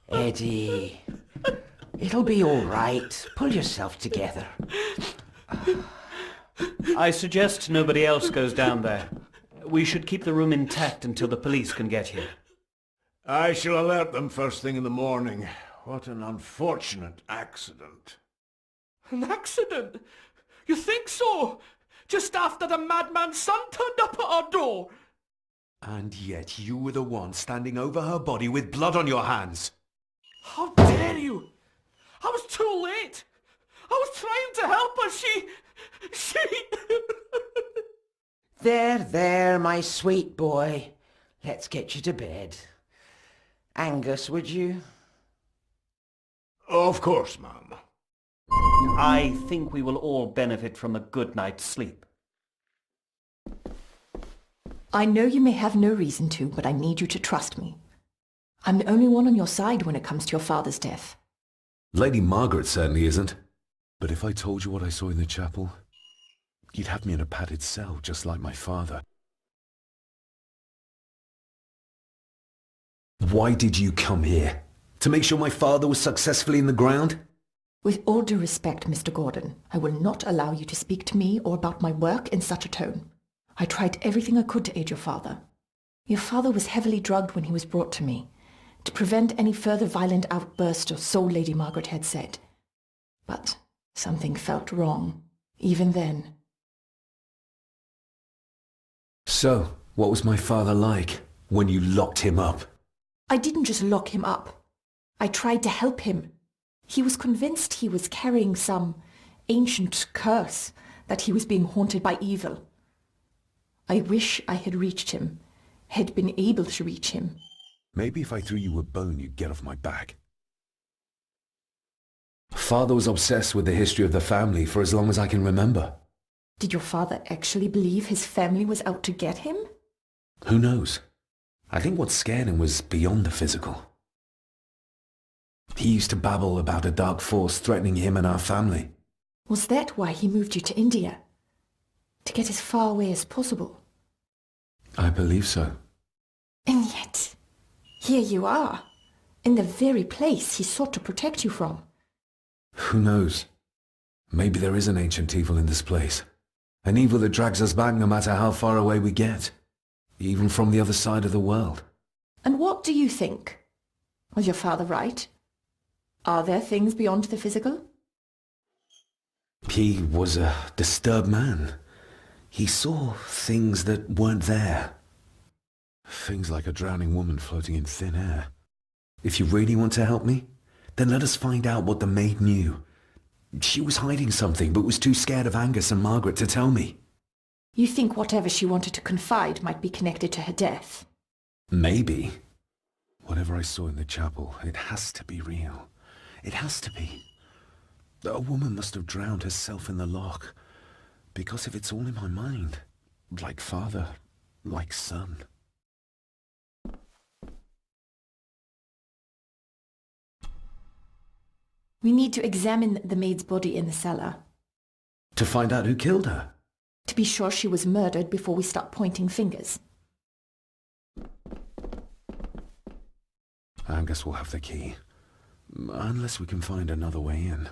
Eddie, it'll be all right. Pull yourself together. I suggest nobody else goes down there. We should keep the room intact until the police can get here. I shall alert them first thing in the morning. What an unfortunate accident. An accident? You think so? Just after the madman's son turned up at our door. And yet you were the one standing over her body with blood on your hands. How dare you? I was too late. I was trying to help her. She... There, my sweet boy. Let's get you to bed. Angus, would you? Of course, ma'am. I think we will all benefit from a good night's sleep. I know you may have no reason to, but I need you to trust me. I'm the only one on your side when it comes to your father's death. Lady Margaret certainly isn't. But if I told you what I saw in the chapel, you'd have me in a padded cell, just like my father. Why did you come here? To make sure my father was successfully in the ground? With all due respect, Mr. Gordon, I will not allow you to speak to me or about my work in such a tone. I tried everything I could to aid your father. Your father was heavily drugged when he was brought to me, to prevent any further violent outburst, or so Lady Margaret had said. But something felt wrong, even then. So, what was my father like when you locked him up? I didn't just lock him up. I tried to help him. He was convinced he was carrying some ancient curse, that he was being haunted by evil. I wish I had reached him, had been able to reach him. Maybe if I threw you a bone, you'd get off my back. Father was obsessed with the history of the family for as long as I can remember. Did your father actually believe his family was out to get him? Who knows? I think what scared him was beyond the physical. He used to babble about a dark force threatening him and our family. Was that why he moved you to India? To get as far away as possible? I believe so. And yet, here you are, in the very place he sought to protect you from. Who knows? Maybe there is an ancient evil in this place. An evil that drags us back no matter how far away we get. Even from the other side of the world. And what do you think? Was your father right? Are there things beyond the physical? He was a disturbed man. He saw things that weren't there. Things like a drowning woman floating in thin air. If you really want to help me, then let us find out what the maid knew. She was hiding something, but was too scared of Angus and Margaret to tell me. You think whatever she wanted to confide might be connected to her death? Maybe. Whatever I saw in the chapel, it has to be real. It has to be. A woman must have drowned herself in the loch. Because if it's all in my mind, like father, like son. We need to examine the maid's body in the cellar. To find out who killed her? To be sure she was murdered before we start pointing fingers. Angus will have the key. Unless we can find another way in.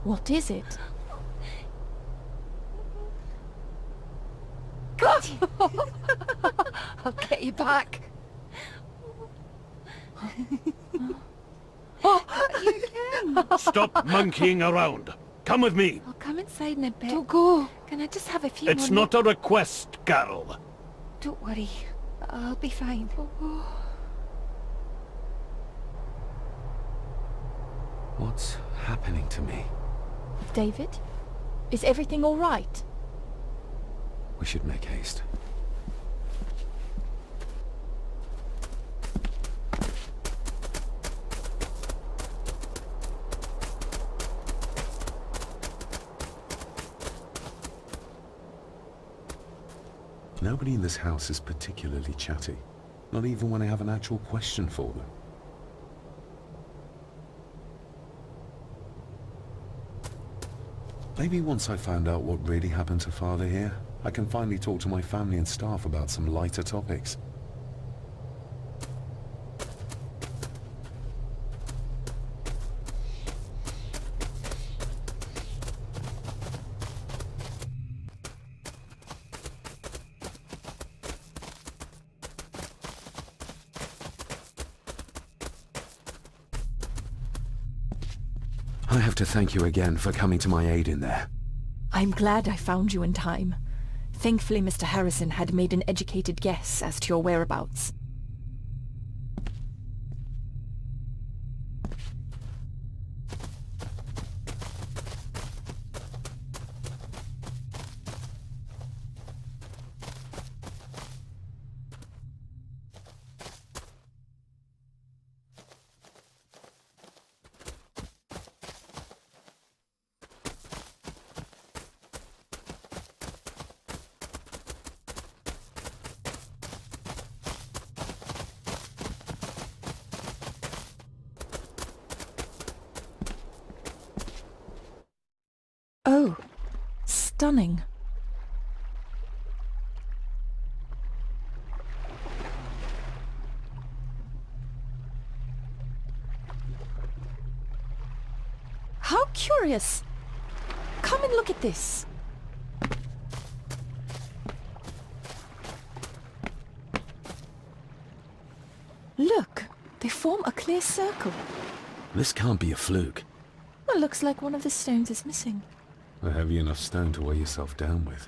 What is it? I'll get you back. Stop monkeying around. Come with me. I'll come inside in a bit. Don't go. Can I just have a few It's more not a request, Carol. Don't worry. I'll be fine. What's happening to me? David? Is everything all right? We should make haste. Nobody in this house is particularly chatty. Not even when I have an actual question for them. Maybe once I find out what really happened to Father here, I can finally talk to my family and staff about some lighter topics. I have to thank you again for coming to my aid in there. I'm glad I found you in time. Thankfully, Mr. Harrison had made an educated guess as to your whereabouts. Oh, stunning. How curious. Come and look at this. Look, they form a clear circle. This can't be a fluke. Well, looks like one of the stones is missing. A heavy enough stone to weigh yourself down with.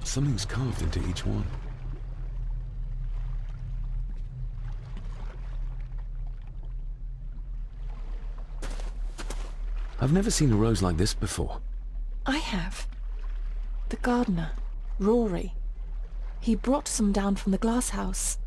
Something's carved into each one. I've never seen a rose like this before. I have. The gardener, Rory. He brought some down from the glass house.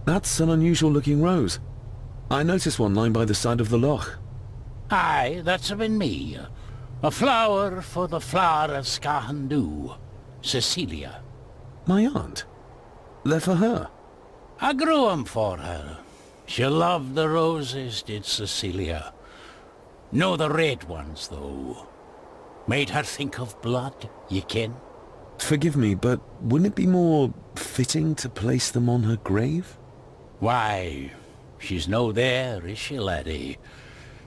That's an unusual looking rose. I noticed one lying by the side of the loch. Aye, that's been me. A flower for the flower of Scahandoo, Cecilia. My aunt? They're for her. I grew 'em for her. She loved the roses, did Cecilia. No the red ones, though. Made her think of blood, ye ken. Forgive me, but wouldn't it be more fitting to place them on her grave? Why, she's no there, is she, laddie?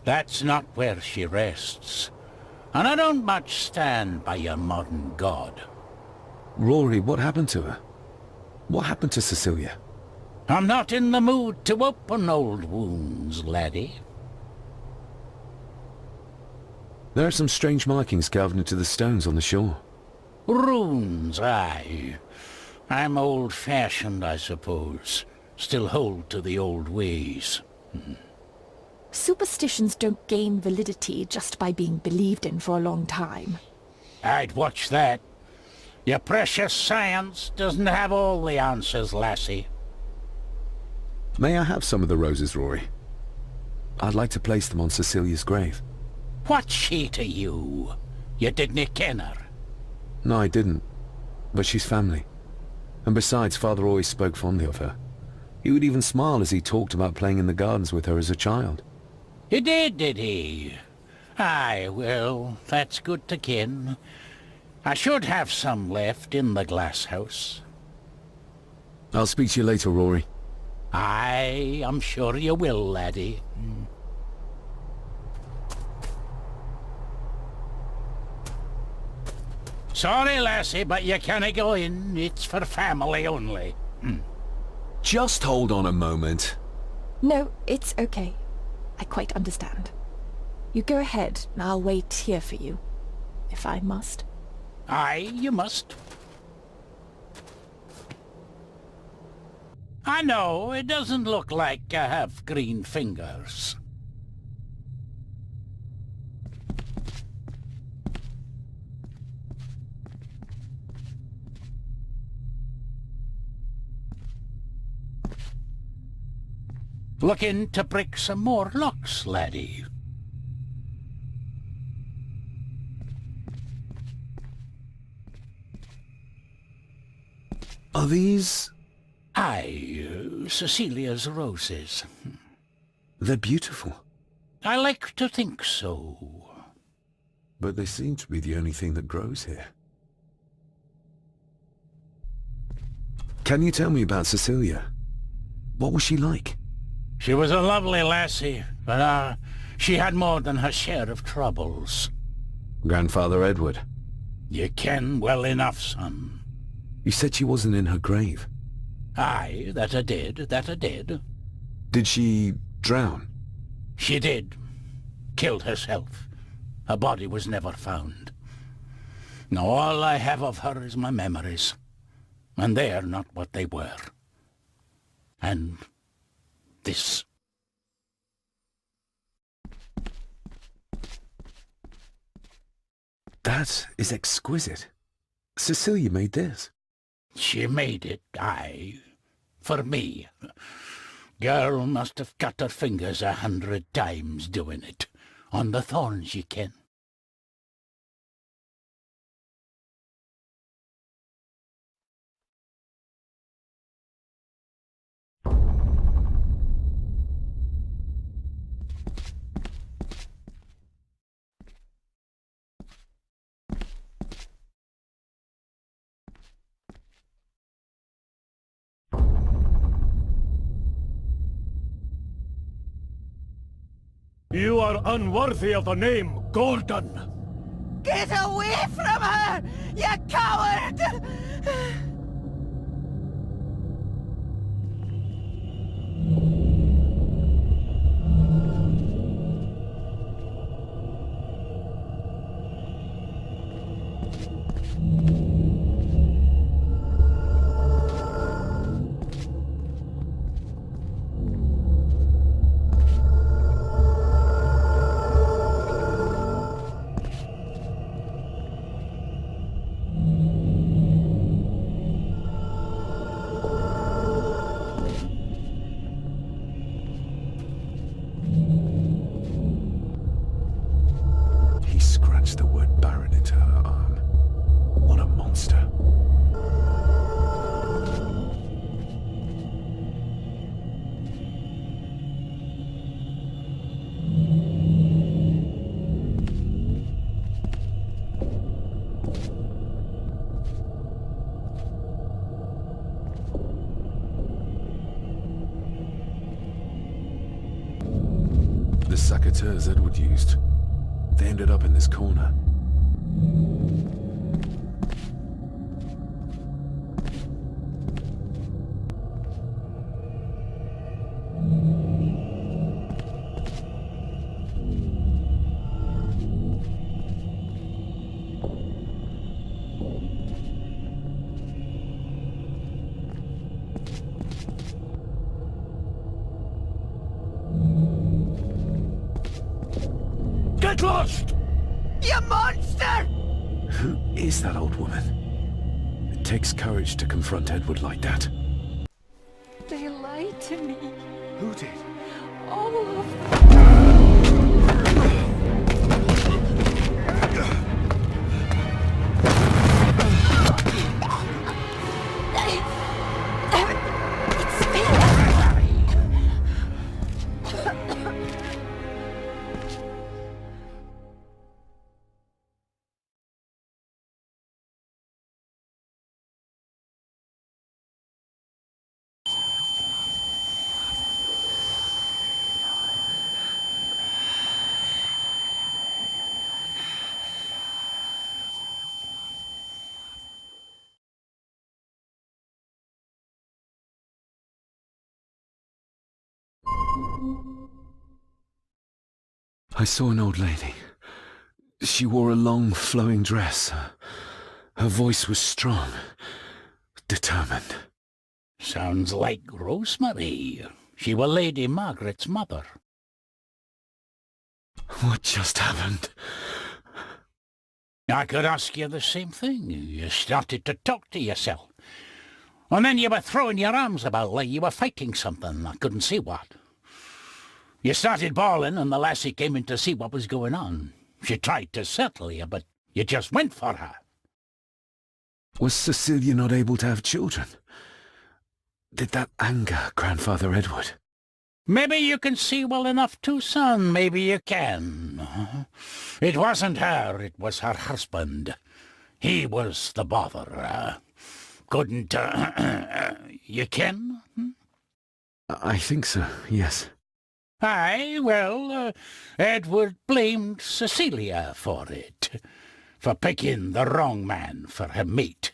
That's not where she rests. And I don't much stand by your modern god. Rory, what happened to her? What happened to Cecilia? I'm not in the mood to open old wounds, laddie. There are some strange markings carved into the stones on the shore. Runes, aye. I'm old-fashioned, I suppose. Still hold to the old ways. Superstitions don't gain validity just by being believed in for a long time. I'd watch that. Your precious science doesn't have all the answers, lassie. May I have some of the roses, Rory? I'd like to place them on Cecilia's grave. What's she to you? You didn't ken her. No, I didn't. But she's family. And besides, Father always spoke fondly of her. He would even smile as he talked about playing in the gardens with her as a child. He did he? Aye, well, that's good to ken. I should have some left in the glass house. I'll speak to you later, Rory. Aye, I'm sure you will, laddie. Sorry, lassie, but you can't go in. It's for family only. Just hold on a moment. No, it's okay. I quite understand. You go ahead, and I'll wait here for you, if I must. Aye, you must. I know, it doesn't look like I have green fingers. Looking to break some more locks, laddie. Are these... Aye, Cecilia's roses. They're beautiful. I like to think so. But they seem to be the only thing that grows here. Can you tell me about Cecilia? What was she like? She was a lovely lassie, but she had more than her share of troubles. Grandfather Edward. You ken well enough, son. You said she wasn't in her grave. Aye, that I did. Did she drown? She did. Killed herself. Her body was never found. Now all I have of her is my memories. And they're not what they were. And this. That is exquisite. Cecilia made this. She made it, aye. For me. Girl must have cut her fingers 100 times doing it. On the thorns, ye ken. You are unworthy of the name Gordon. Get away from her, you coward! He scratched the word Baron into her arm. What a monster. The saboteurs Edward used. They ended up in this corner. Get lost! You monster! Who is that old woman? It takes courage to confront Edward like that. They lied to me. Who did? All of them. I saw an old lady. She wore a long, flowing dress. Her voice was strong, determined. Sounds like Rosemary. She was Lady Margaret's mother. What just happened? I could ask you the same thing. You started to talk to yourself. And then you were throwing your arms about like you were fighting something. I couldn't see what. You started bawling and the lassie came in to see what was going on. She tried to settle you, but you just went for her. Was Cecilia not able to have children? Did that anger Grandfather Edward? Maybe you can see well enough too, son. Maybe you can. It wasn't her, it was her husband. He was the bother. Couldn't, you ken? I think so, yes. Aye, well, Edward blamed Cecilia for it, for picking the wrong man for her mate.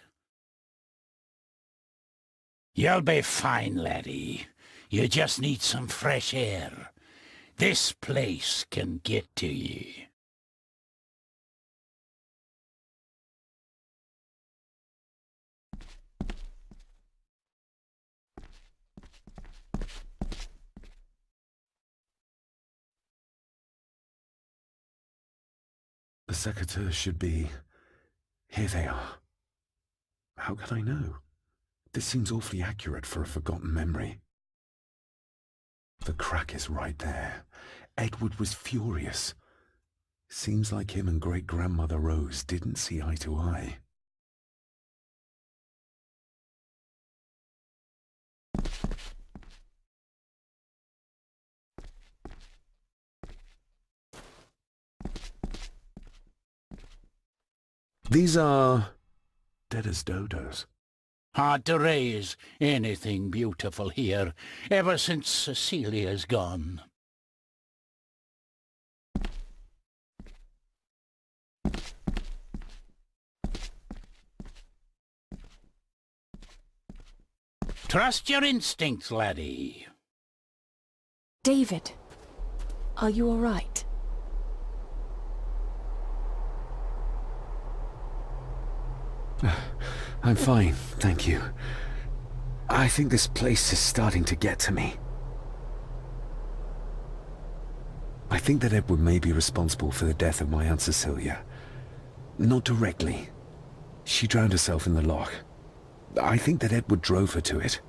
You'll be fine, laddie. You just need some fresh air. This place can get to ye. The secateurs should be... Here they are. How could I know? This seems awfully accurate for a forgotten memory. The crack is right there. Edward was furious. Seems like him and great-grandmother Rose didn't see eye to eye. These are... dead as dodos. Hard to raise anything beautiful here, ever since Cecilia's gone. Trust your instincts, laddie. David, are you all right? I'm fine, thank you. I think this place is starting to get to me. I think that Edward may be responsible for the death of my Aunt Cecilia. Not directly. She drowned herself in the loch. I think that Edward drove her to it.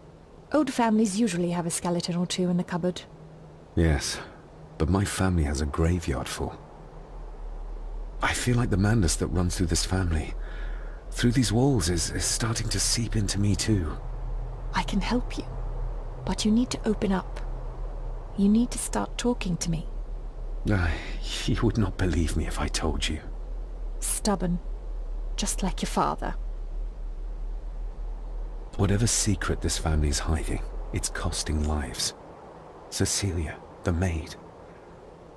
Old families usually have a skeleton or two in the cupboard. Yes, but my family has a graveyard full. I feel like the madness that runs through this family, through these walls, is starting to seep into me too. I can help you, but you need to open up. You need to start talking to me. You would not believe me if I told you. Stubborn, just like your father. Whatever secret this family is hiding, it's costing lives. Cecilia, the maid.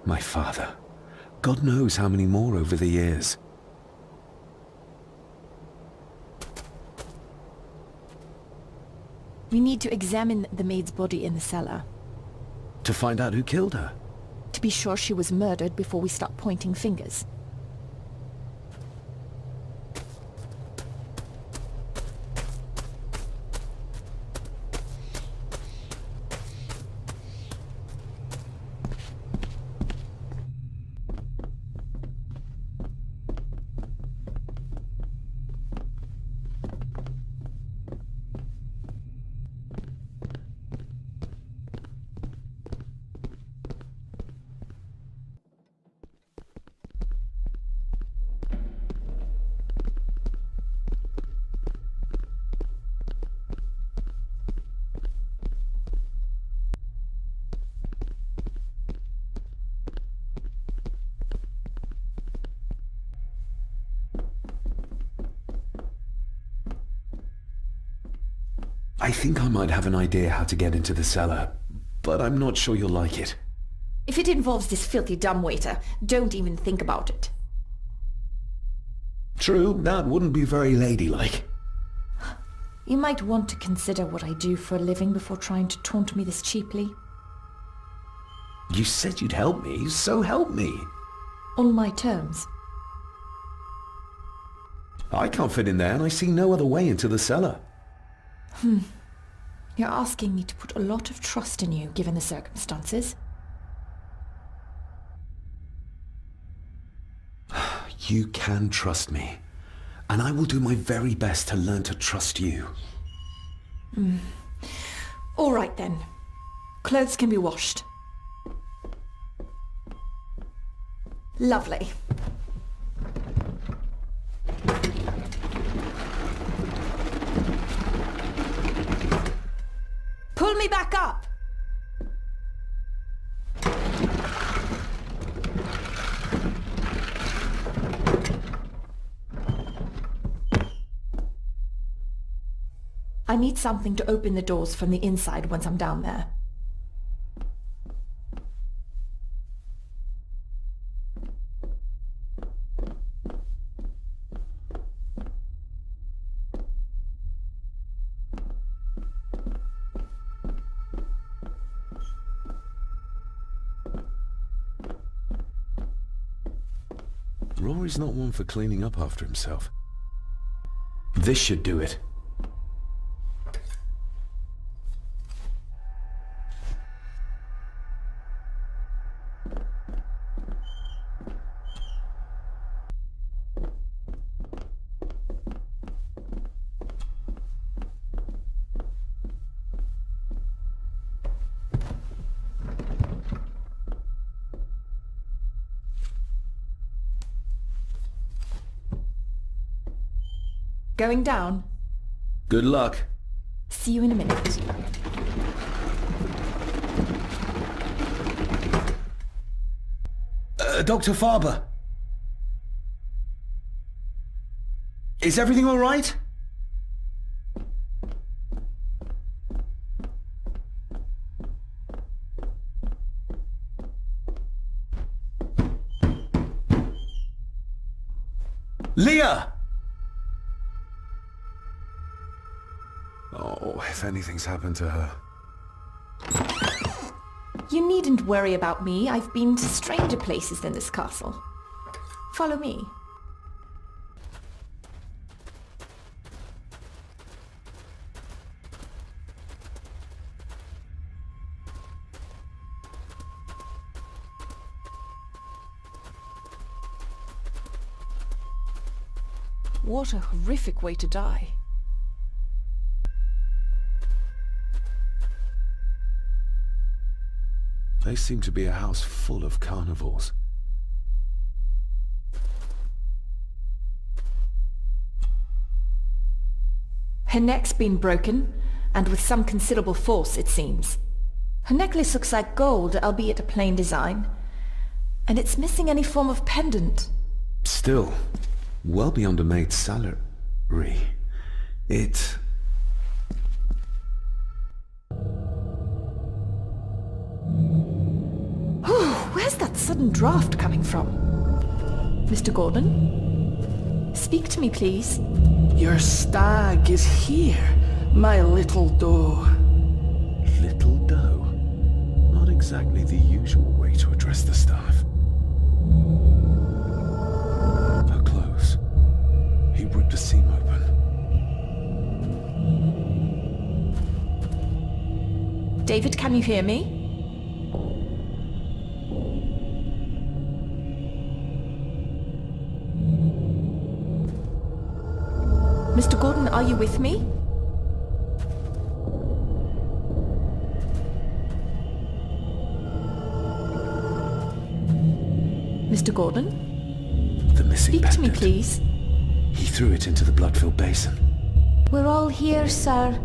My father. God knows how many more over the years. We need to examine the maid's body in the cellar. To find out who killed her? To be sure she was murdered before we start pointing fingers. I think I might have an idea how to get into the cellar, but I'm not sure you'll like it. If it involves this filthy dumbwaiter, don't even think about it. True, that wouldn't be very ladylike. You might want to consider what I do for a living before trying to taunt me this cheaply. You said you'd help me, so help me. On my terms. I can't fit in there and I see no other way into the cellar. You're asking me to put a lot of trust in you, given the circumstances. You can trust me. And I will do my very best to learn to trust you. All right then. Clothes can be washed. Lovely. Pull me back up! I need something to open the doors from the inside once I'm down there. Rory's not one for cleaning up after himself. This should do it. Going down? Good luck. See you in a minute. Dr. Farber. Is everything all right? Leah! Oh, if anything's happened to her. You needn't worry about me. I've been to stranger places than this castle. Follow me. What a horrific way to die. They seem to be a house full of carnivores. Her neck's been broken, and with some considerable force, it seems. Her necklace looks like gold, albeit a plain design. And it's missing any form of pendant. Still, well beyond a maid's salary. It... Where's that sudden draft coming from? Mr. Gordon? Speak to me, please. Your stag is here, my little doe. Little doe? Not exactly the usual way to address the staff. Her clothes. He ripped a seam open. David, can you hear me? Mr. Gordon, are you with me? Mr. Gordon? The missing Speak to me, pendant. please. He threw it into the blood-filled basin. We're all here, sir.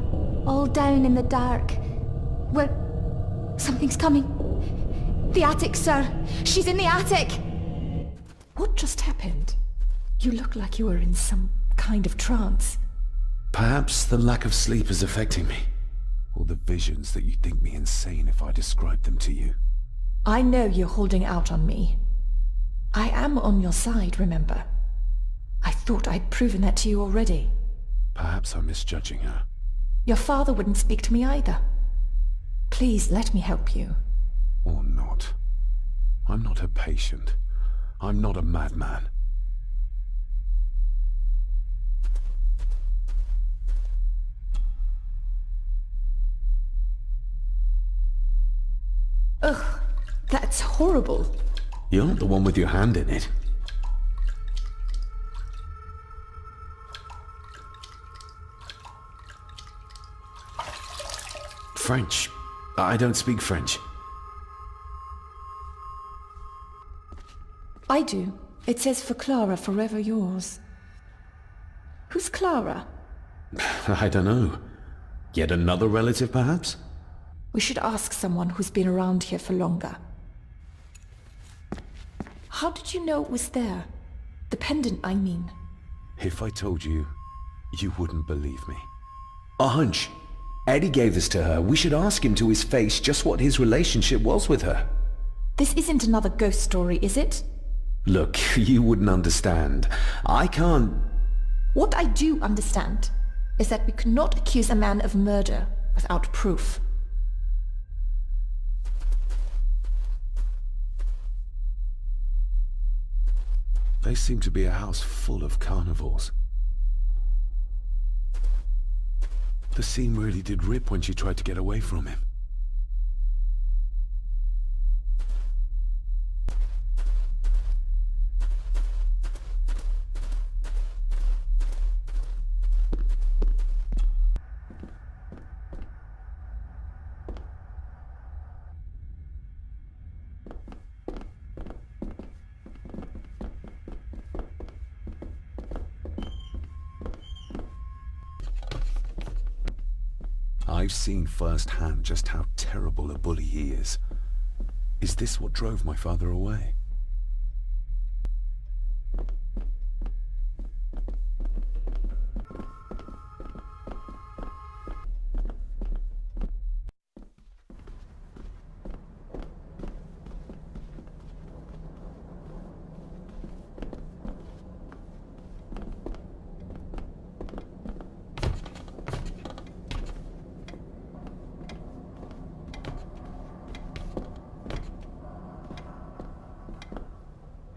All down in the dark. Something's coming. The attic, sir. She's in the attic! What just happened? You look like you were in some kind of trance. Perhaps the lack of sleep is affecting me. Or the visions that you'd think me insane if I described them to you. I know you're holding out on me. I am on your side, remember? I thought I'd proven that to you already. Perhaps I'm misjudging her. Your father wouldn't speak to me either. Please let me help you. Or not. I'm not a patient. I'm not a madman. Ugh, that's horrible. You're not the one with your hand in it. French. I don't speak French. I do. It says for Clara, forever yours. Who's Clara? I don't know. Yet another relative, perhaps? We should ask someone who's been around here for longer. How did you know it was there? The pendant, I mean. If I told you, you wouldn't believe me. A hunch. Eddie gave this to her. We should ask him to his face just what his relationship was with her. This isn't another ghost story, is it? Look, you wouldn't understand. I can't... What I do understand is that we cannot accuse a man of murder without proof. They seem to be a house full of carnivores. The scene really did rip when she tried to get away from him. I've seen firsthand just how terrible a bully he is. Is this what drove my father away?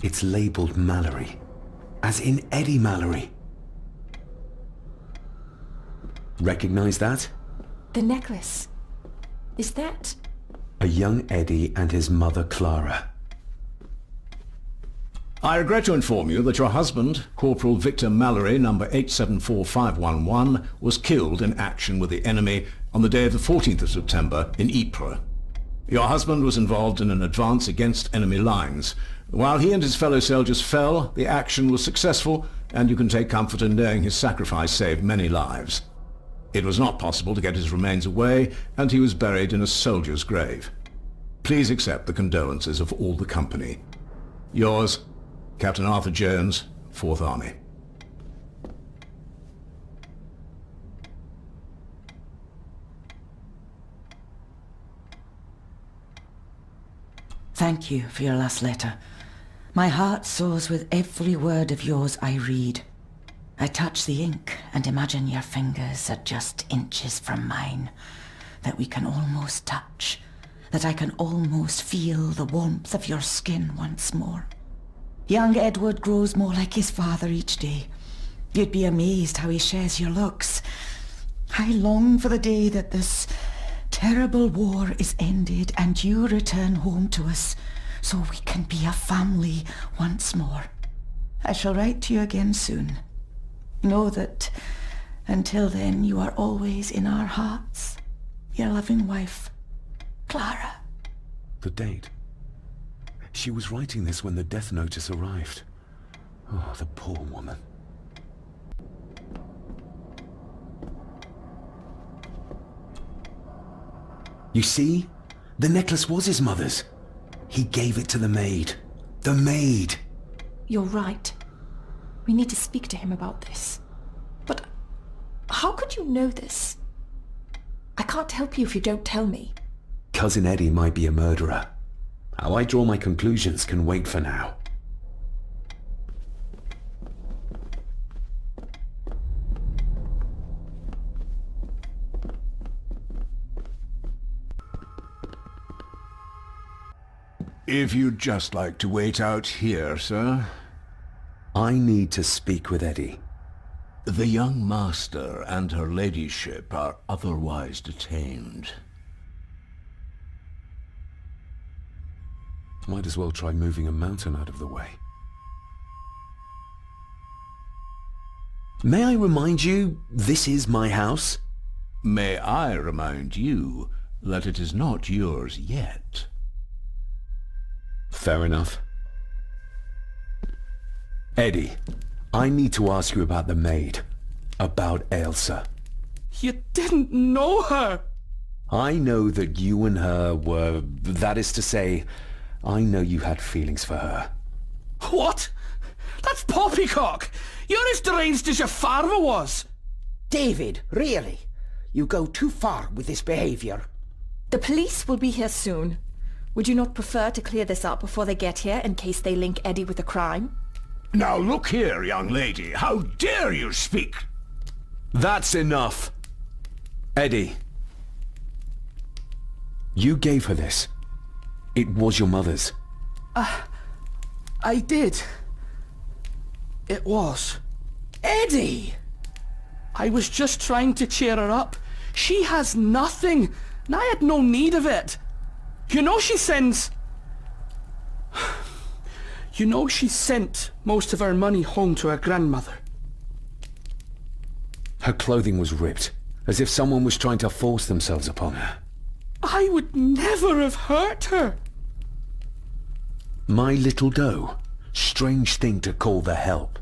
It's labeled Mallory, as in Eddie Mallory. Recognize that? The necklace. Is that... A young Eddie and his mother Clara. I regret to inform you that your husband, Corporal Victor Mallory, number 874511, was killed in action with the enemy on the day of the 14th of September in Ypres. Your husband was involved in an advance against enemy lines. While he and his fellow soldiers fell, the action was successful, and you can take comfort in knowing his sacrifice saved many lives. It was not possible to get his remains away, and he was buried in a soldier's grave. Please accept the condolences of all the company. Yours, Captain Arthur Jones, 4th Army. Thank you for your last letter. My heart soars with every word of yours I read. I touch the ink and imagine your fingers are just inches from mine, that we can almost touch, that I can almost feel the warmth of your skin once more. Young Edward grows more like his father each day. You'd be amazed how he shares your looks. I long for the day that this terrible war is ended and you return home to us, so we can be a family once more. I shall write to you again soon. Know that until then you are always in our hearts. Your loving wife, Clara. The date. She was writing this when the death notice arrived. Oh, the poor woman. You see? The necklace was his mother's. He gave it to the maid. The maid! You're right. We need to speak to him about this. But how could you know this? I can't help you if you don't tell me. Cousin Eddie might be a murderer. How I draw my conclusions can wait for now. If you'd just like to wait out here, sir. I need to speak with Eddie. The young master and her ladyship are otherwise detained. Might as well try moving a mountain out of the way. May I remind you, this is my house? May I remind you that it is not yours yet? Fair enough. Eddie, I need to ask you about the maid. About Elsa. You didn't know her! I know that you and her were... That is to say, I know you had feelings for her. What? That's poppycock! You're as deranged as your father was! David, really? You go too far with this behavior. The police will be here soon. Would you not prefer to clear this up before they get here in case they link Eddie with a crime? Now look here, young lady. How dare you speak? That's enough. Eddie. You gave her this. It was your mother's. I did. It was. Eddie! I was just trying to cheer her up. She has nothing, and I had no need of it. You know she sends... You know she sent most of her money home to her grandmother. Her clothing was ripped, as if someone was trying to force themselves upon her. I would never have hurt her. My little doe. Strange thing to call the help.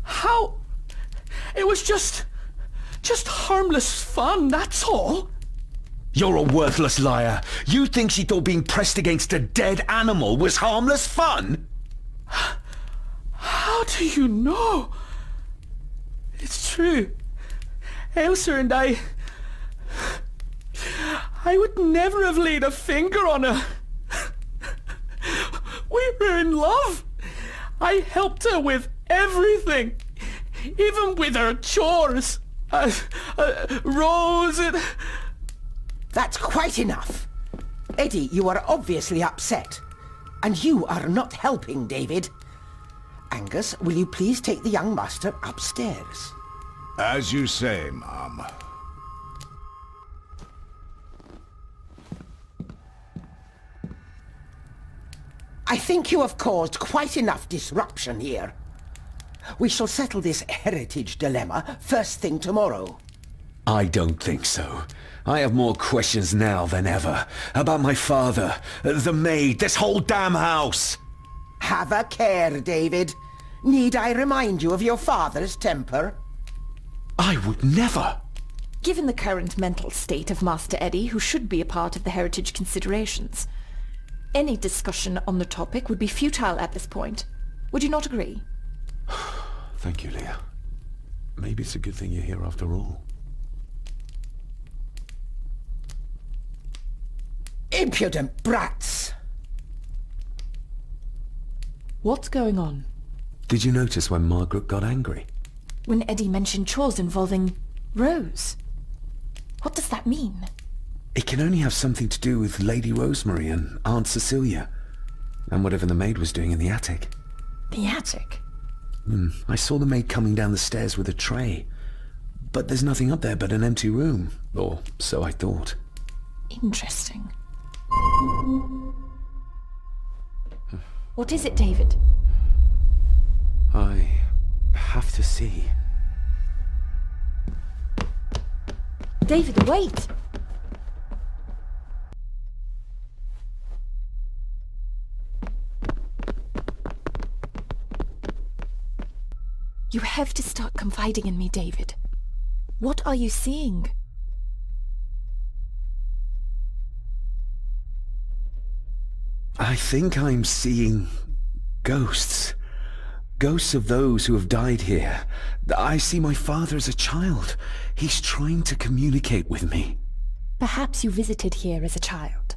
How? It was just harmless fun, that's all. You're a worthless liar. You think she thought being pressed against a dead animal was harmless fun? How do you know? It's true. Elsa and I would never have laid a finger on her. We were in love. I helped her with everything, even with her chores. Rose and... That's quite enough. Eddie, you are obviously upset. And you are not helping, David. Angus, will you please take the young master upstairs? As you say, Mom. I think you have caused quite enough disruption here. We shall settle this heritage dilemma first thing tomorrow. I don't think so. I have more questions now than ever. About my father, the maid, this whole damn house. Have a care, David. Need I remind you of your father's temper? I would never. Given the current mental state of Master Eddie, who should be a part of the heritage considerations, any discussion on the topic would be futile at this point. Would you not agree? Thank you, Leah. Maybe it's a good thing you're here after all. Impudent brats! What's going on? Did you notice when Margaret got angry? When Eddie mentioned chores involving Rose. What does that mean? It can only have something to do with Lady Rosemary and Aunt Cecilia, and whatever the maid was doing in the attic. The attic? I saw the maid coming down the stairs with a tray, but there's nothing up there but an empty room, or so I thought. Interesting. What is it, David? I have to see. David, wait! You have to start confiding in me, David. What are you seeing? I think I'm seeing ghosts. Ghosts of those who have died here. I see my father as a child. He's trying to communicate with me. Perhaps you visited here as a child.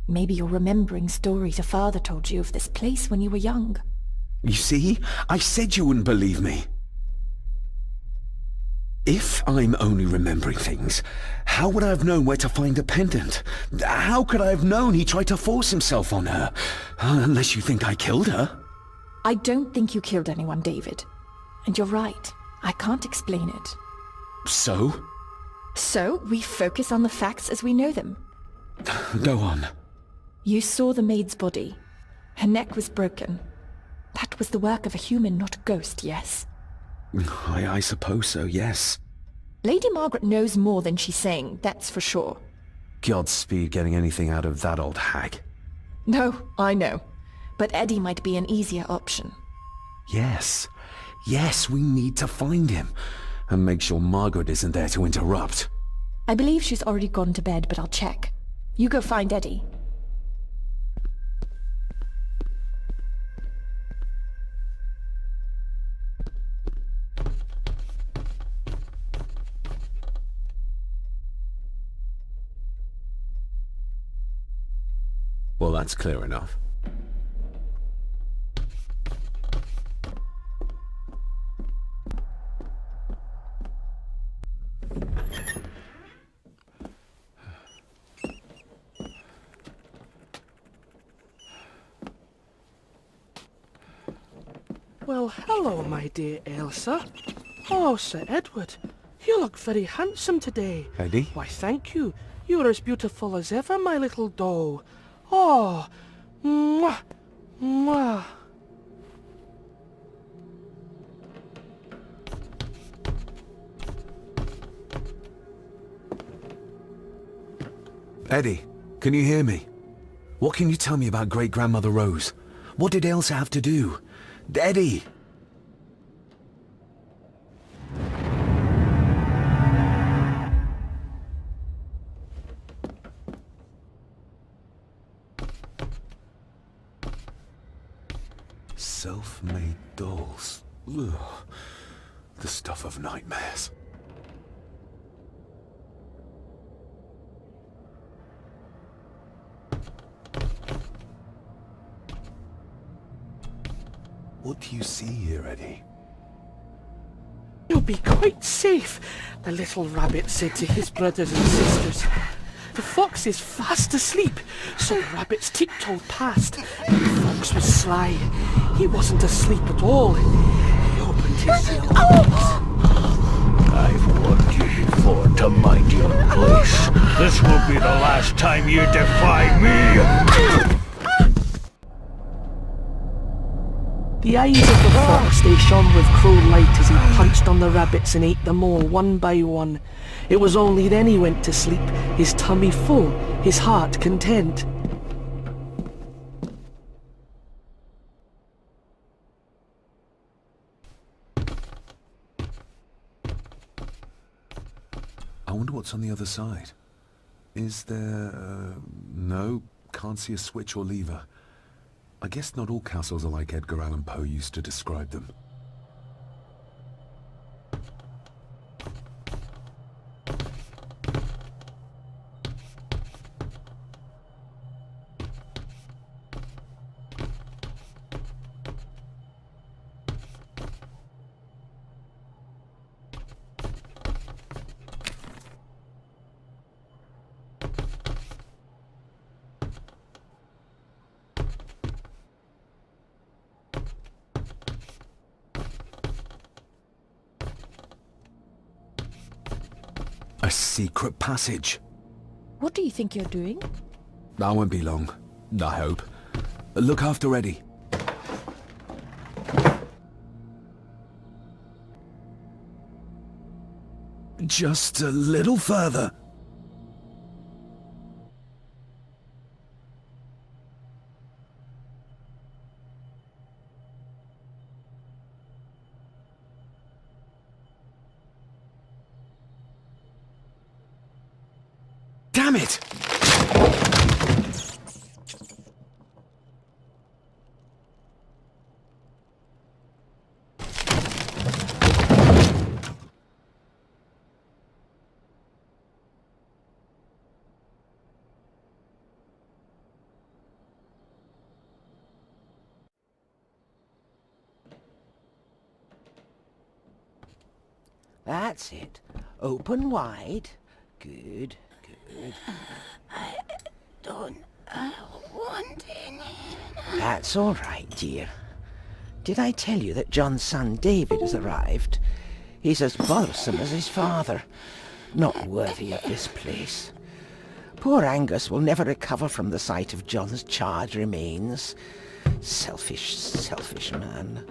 Maybe you're remembering stories your father told you of this place when you were young. You see? I said you wouldn't believe me. If I'm only remembering things, how would I have known where to find the pendant? How could I have known he tried to force himself on her? Unless you think I killed her. I don't think you killed anyone, David. And you're right. I can't explain it. So? So, we focus on the facts as we know them. Go on. You saw the maid's body. Her neck was broken. That was the work of a human, not a ghost, yes? I suppose so, yes. Lady Margaret knows more than she's saying, that's for sure. Godspeed getting anything out of that old hag. No, I know. But Eddie might be an easier option. Yes. Yes, we need to find him. And make sure Margaret isn't there to interrupt. I believe she's already gone to bed, but I'll check. You go find Eddie. Well, that's clear enough. Well, hello, my dear Elsa. Oh, Sir Edward, you look very handsome today. Eddie? Why, thank you. You are as beautiful as ever, my little doll. Oh, mwah, mwah. Eddie, can you hear me? What can you tell me about Great-Grandmother Rose? What did Elsa have to do? Eddie! Self-made dolls. Ugh. The stuff of nightmares. What do you see here, Eddie? You'll be quite safe, the little rabbit said to his brothers and sisters. The fox is fast asleep, so the rabbits tiptoed past, and the fox was sly. He wasn't asleep at all. He opened his yellow eyes. I've warned you before to mind your place. This will be the last time you defy me! The eyes of the fox, they shone with cruel light as he punched on the rabbits and ate them all one by one. It was only then he went to sleep, his tummy full, his heart content. I wonder what's on the other side. Is there... no, can't see a switch or lever. I guess not all castles are like Edgar Allan Poe used to describe them. A secret passage. What do you think you're doing? I won't be long, I hope. Look after Eddie. Just a little further. Damn it! That's it. Open wide. Good, good. I don't want any. That's all right, dear. Did I tell you that John's son David has arrived? He's as bothersome as his father. Not worthy of this place. Poor Angus will never recover from the sight of John's charred remains. Selfish, selfish man.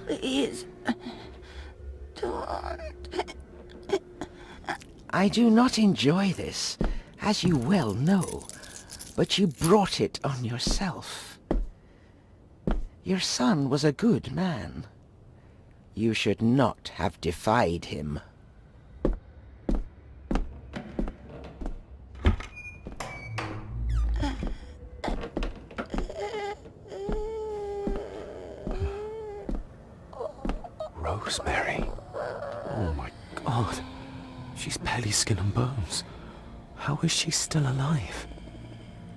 Please, don't. I do not enjoy this, as you well know, but you brought it on yourself. Your son was a good man. You should not have defied him. Rosemary. Oh my God. She's barely skin and bones. How is she still alive?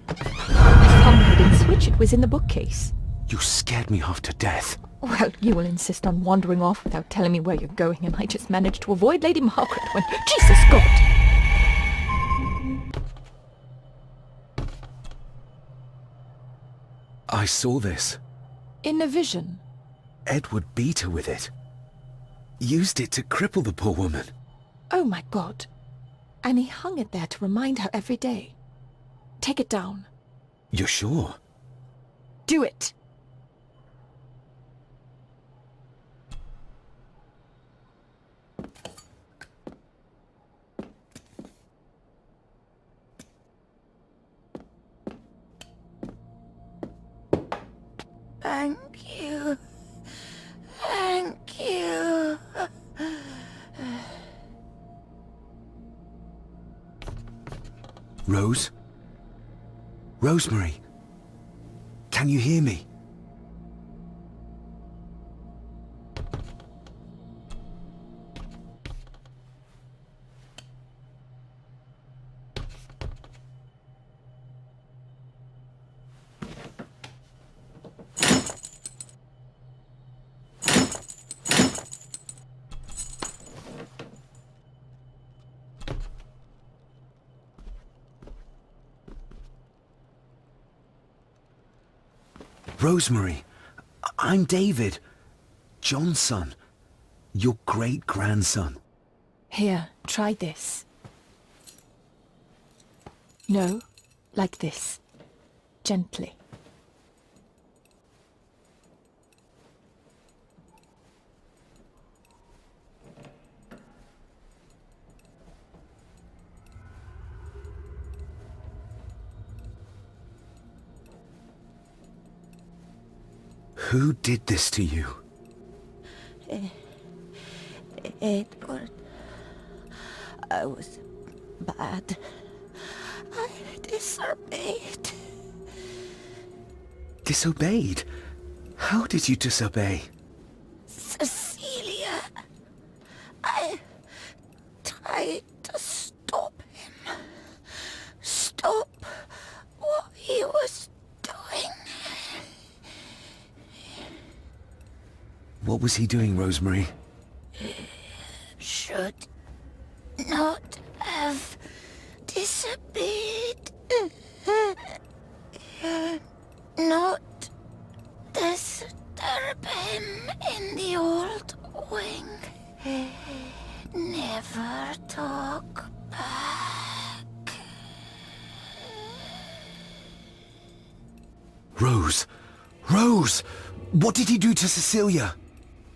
I found the hidden switch. It was in the bookcase. You scared me half to death. Well, you will insist on wandering off without telling me where you're going, and I just managed to avoid Lady Margaret when... Jesus God! I saw this. In a vision. Edward beat her with it. Used it to cripple the poor woman. Oh my God. And he hung it there to remind her every day. Take it down. You're sure? Do it! Thank you. Thank you. Rose? Rosemary? Can you hear me? Rosemary, I'm David, John's son, your great-grandson. Here, try this. No, like this. Gently. Who did this to you? Edward. I was bad. I disobeyed. Disobeyed? How did you disobey? Cecilia. I tried to stop him. Stop what he was doing. What was he doing, Rosemary? Should not have disobeyed. Not disturb him in the old wing. Never talk back. Rose! Rose! What did he do to Cecilia?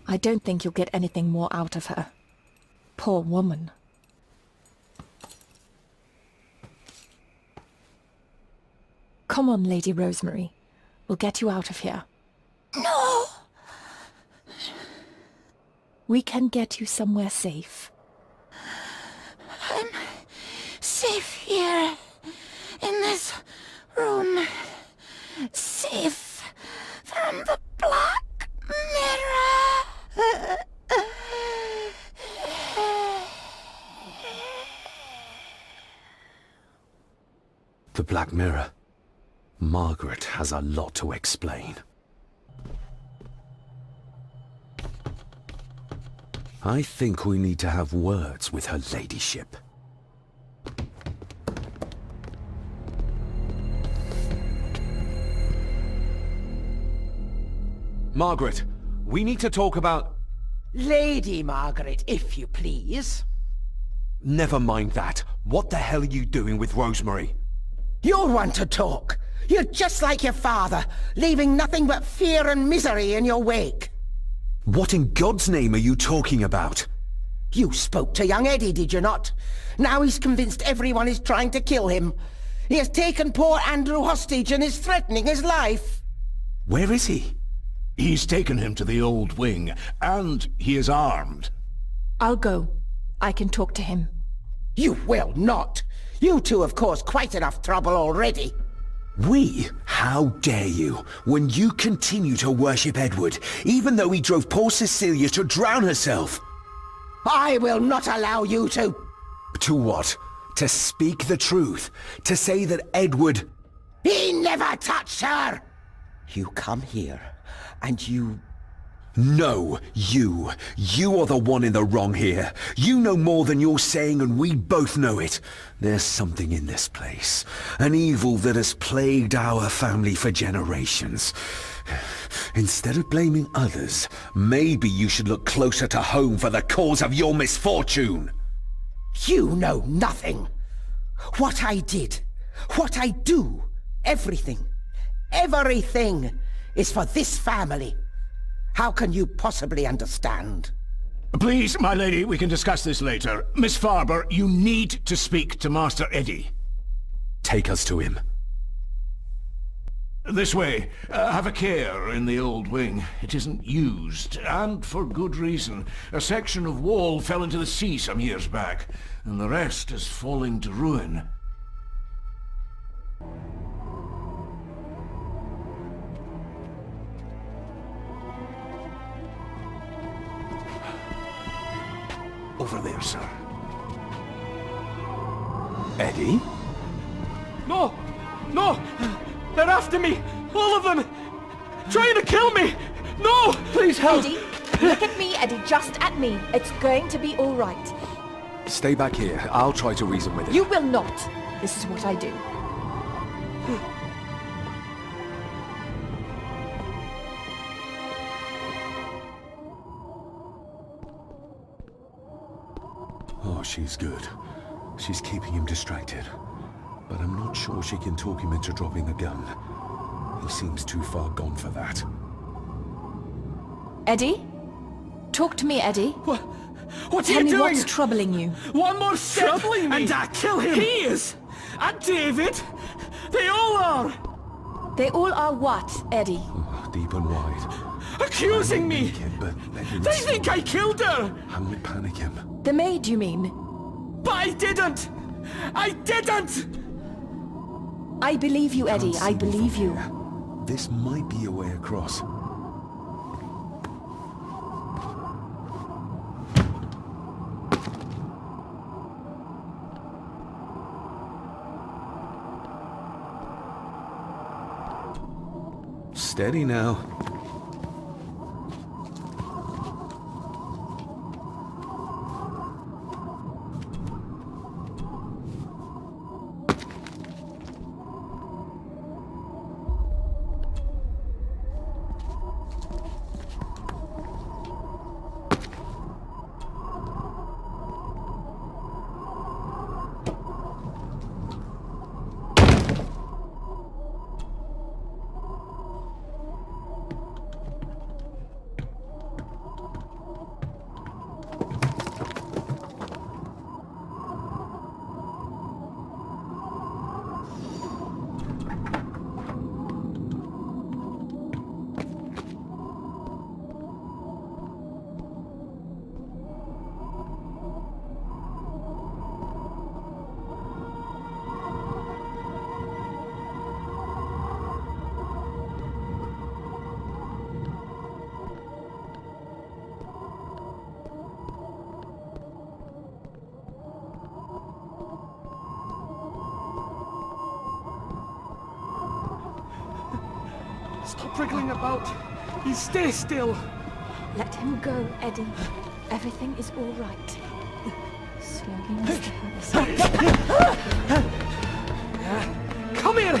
I don't think you'll get anything more out of her. Poor woman. Come on, Lady Rosemary. We'll get you out of here. No! We can get you somewhere safe. I'm safe here, in this room. Safe from the Black Mirror. The Black Mirror. Margaret has a lot to explain. I think we need to have words with her ladyship. Margaret, we need to talk about... Lady Margaret, if you please. Never mind that. What the hell are you doing with Rosemary? You're one to talk. You're just like your father, leaving nothing but fear and misery in your wake. What in God's name are you talking about? You spoke to young Eddie, did you not? Now he's convinced everyone is trying to kill him. He has taken poor Andrew hostage and is threatening his life. Where is he? He's taken him to the old wing, and he is armed. I'll go. I can talk to him. You will not. You two have caused quite enough trouble already. We? How dare you, when you continue to worship Edward, even though he drove poor Cecilia to drown herself? I will not allow you to... To what? To speak the truth? To say that Edward... He never touched her! You come here, and you... No, you. You are the one in the wrong here. You know more than you're saying, and we both know it. There's something in this place. An evil that has plagued our family for generations. Instead of blaming others, maybe you should look closer to home for the cause of your misfortune. You know nothing. What I did, what I do, everything is for this family. How can you possibly understand? Please, my lady, we can discuss this later. Miss Farber, you need to speak to Master Eddie. Take us to him. This way. Have a care in the old wing. It isn't used, and for good reason. A section of wall fell into the sea some years back, and the rest is falling to ruin. Over there, sir. Eddie? No! No! They're after me! All of them! Trying to kill me! No! Please help! Eddie, look at me, Eddie, just at me. It's going to be all right. Stay back here. I'll try to reason with it. You will not. This is what I do. Oh, she's good. She's keeping him distracted. But I'm not sure she can talk him into dropping the gun. He seems too far gone for that. Eddie? Talk to me, Eddie. What's Tell he me doing? what's troubling you. One more step and I kill him! He is! And David! They all are! They all are what, Eddie? Oh, deep and wide. Accusing me! They think I killed her! I won't panic him. The maid, you mean? But I didn't! I didn't! I believe you, Eddie. I believe you. This might be a way across. Steady now. Stop wriggling about. You stay still. Let him go, Eddie. Everything is all right. Slowly, Mr. Harrison. Come here!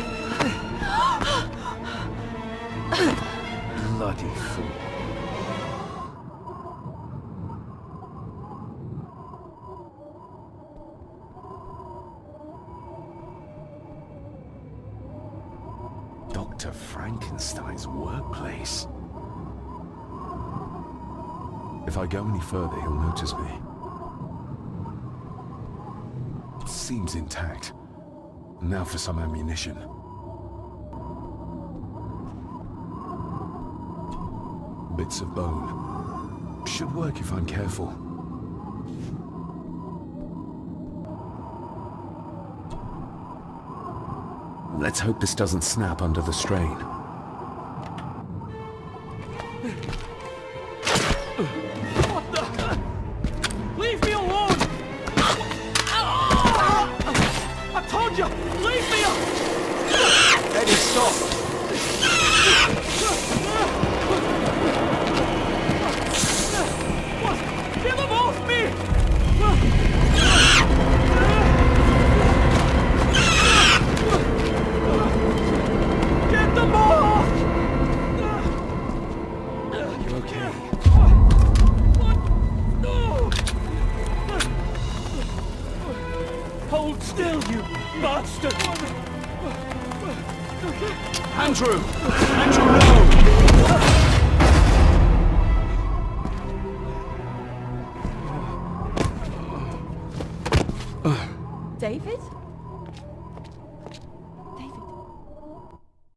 Bloody fool. Dr. Frankenstein's workplace. If I go any further, he'll notice me. It seems intact. Now for some ammunition. Bits of bone. Should work if I'm careful. Let's hope this doesn't snap under the strain. What the? Leave me alone! I told you! Leave me alone! Eddie, stop! What? Get them off me! Get them off! You okay? No! Hold still, you bastard! Andrew! Andrew, no! David?